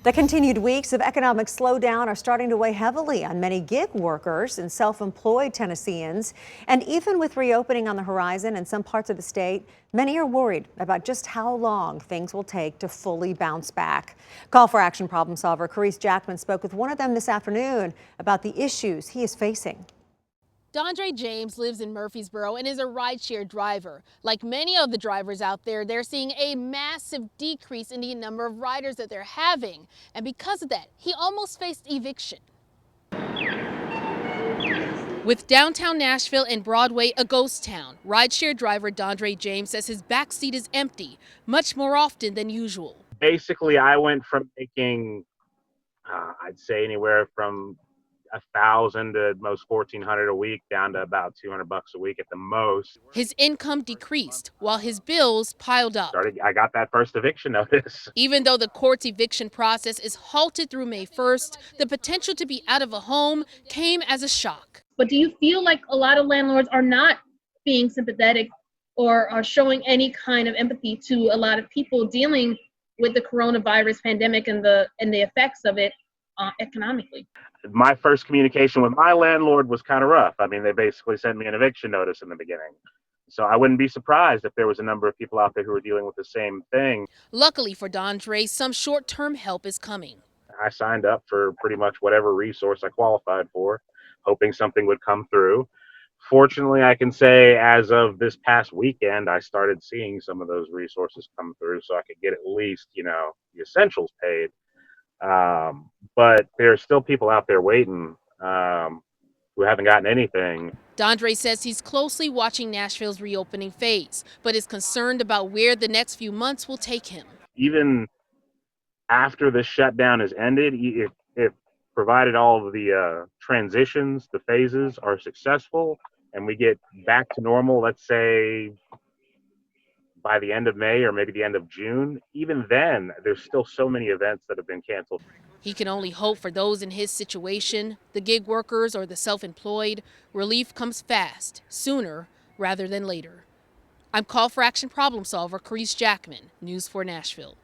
The continued weeks of economic slowdown are starting to weigh heavily on many gig workers and self-employed Tennesseans. And even with reopening on the horizon in some parts of the state, many are worried about just how long things will take to fully bounce back. Call for Action problem solver Carice Jackman spoke with one of them this afternoon about the issues he is facing. Dondre James lives in Murfreesboro and is a rideshare driver. Like many of the drivers out there, they're seeing a massive decrease in the number of riders that they're having. And because of that, he almost faced eviction. With downtown Nashville and Broadway a ghost town, rideshare driver Dondre James says his backseat is empty much more often than usual. Basically, I went from making, I'd say anywhere from 1,000 to most 1,400 a week down to about $200 a week at the most. His income decreased while his bills piled up. I got that first eviction notice. Even though the court's eviction process is halted through May 1st, the potential to be out of a home came as a shock. But do you feel like a lot of landlords are not being sympathetic or are showing any kind of empathy to a lot of people dealing with the coronavirus pandemic and the effects of it economically? My first communication with my landlord was kind of rough. I mean, they basically sent me an eviction notice in the beginning. So I wouldn't be surprised if there was a number of people out there who were dealing with the same thing. Luckily for Dondre, some short-term help is coming. I signed up for pretty much whatever resource I qualified for, hoping something would come through. Fortunately, I can say as of this past weekend, I started seeing some of those resources come through so I could get at least, the essentials paid. But there are still people out there waiting who haven't gotten anything. Dondre says he's closely watching Nashville's reopening phase, but is concerned about where the next few months will take him. Even after the shutdown has ended, if provided all of the transitions, the phases are successful, and we get back to normal, let's say by the end of May or maybe the end of June, even then, there's still so many events that have been canceled. He can only hope for those in his situation, the gig workers or the self-employed, relief comes fast, sooner rather than later. I'm Call for Action problem solver Carice Jackman, News 4 Nashville.